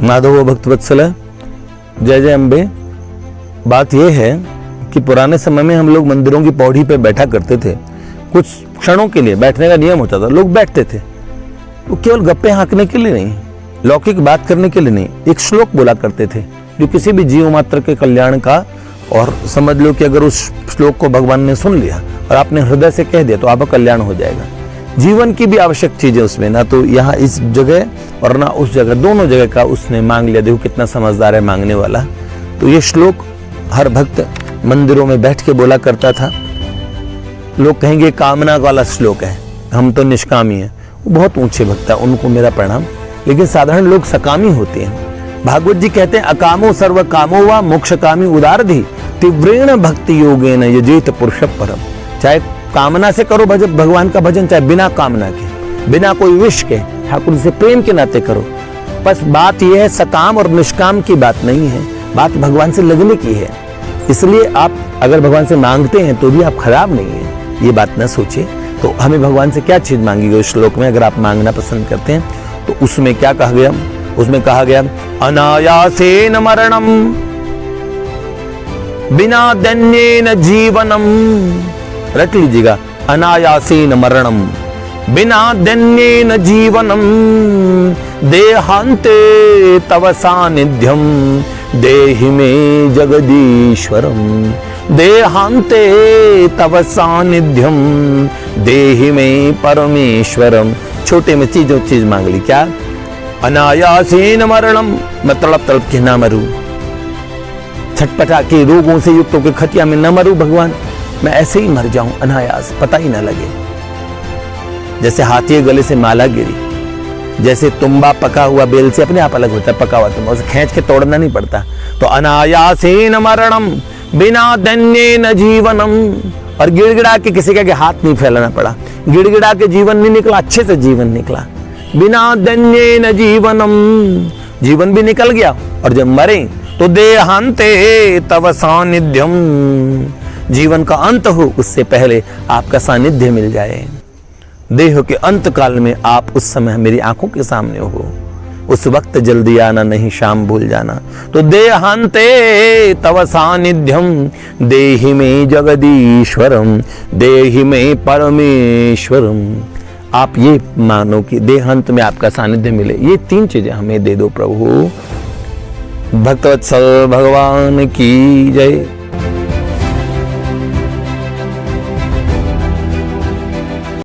माधव भक्तवत्सल, जय जय अम्बे। बात यह है कि पुराने समय में हम लोग मंदिरों की पौड़ी पे बैठा करते थे। कुछ क्षणों के लिए बैठने का नियम होता था, लोग बैठते थे। वो केवल गप्पे हाँकने के लिए नहीं, लौकिक बात करने के लिए नहीं, एक श्लोक बोला करते थे जो किसी भी जीव मात्र के कल्याण का, और समझ लो कि अगर उस श्लोक को भगवान ने सुन लिया और आपने हृदय से कह दिया तो आपका कल्याण हो जाएगा। जीवन की भी आवश्यक चीजें उसमें, ना तो यहाँ इस जगह और ना उस जगह, दोनों जगह का उसने मांग लिया। देखो कितना समझदार है मांगने वाला। तो ये श्लोक हर भक्त मंदिरों में बैठ के बोला करता था। लोग कहेंगे कामना वाला श्लोक है, हम तो निष्कामी हैं। वो बहुत ऊंचे भक्त है, उनको मेरा प्रणाम। लेकिन साधारण लोग सकामी होते हैं। भागवत जी कहते हैं अकामो सर्व कामो वा मोक्ष कामी उदारधि तीव्रेण भक्ति योगेन यजेत पुरुष परम। चाहे कामना से करो भजन, भगवान का भजन, चाहे बिना कामना के, बिना कोई विश के, ठाकुर से प्रेम के नाते करो। बस बात यह है सकाम और निष्काम की बात नहीं है, बात भगवान से लगने की है। इसलिए आप अगर भगवान से मांगते हैं तो भी आप खराब नहीं है, ये बात ना सोचिए। तो हमें भगवान से क्या चीज मांगी गई उस श्लोक में, अगर आप मांगना पसंद करते हैं तो उसमें क्या कहा गया? उसमें कहा गया अनायासेन मरणम बिना दन्येन जीवनम। रट लीजिएगा, अनायासेन मरणम बिना दन्येन जीवनम देहांते तव सानिध्यम देहि में जगदीश्वरम। देहांते तव सानिध्यम देहि में परमेश्वरम। छोटे में चीज मांग ली। क्या? अनायासेन मरणम, मैं तड़प तड़प के ना मरूं, छटपटा के रोगों से युक्त होकर खटिया में न मरूं भगवान, मैं ऐसे ही मर जाऊं अनायास, पता ही ना लगे। जैसे हाथी के गले से माला गिरी, जैसे तुम्बा पका हुआ बेल से अपने आप अलग होता है, पका हुआ तुम्बा, उसे खींच के तोड़ना नहीं पड़ता। तो अनायासेन मरणम बिना दन्येन जीवनम। और गिड़गिड़ा के किसी का हाथ नहीं फैलाना पड़ा, गिड़गिड़ा के जीवन नहीं निकला, अच्छे से जीवन निकला। बिना दन्येन जीवनम, जीवन भी निकल गया। और जब मरे तो देहांते तव सानिध्यम, जीवन का अंत हो उससे पहले आपका सानिध्य मिल जाए। देह के अंत काल में आप उस समय मेरी आंखों के सामने हो, उस वक्त जल्दी आना नहीं, शाम भूल जाना। तो देहांते तव सानिध्यम देहि में जगदीश्वरम देहि में परमेश्वरम। आप ये मानो कि देहांत में आपका सानिध्य मिले। ये 3 चीजें हमें दे दो प्रभु। भक्तवत्सल भगवान की जय।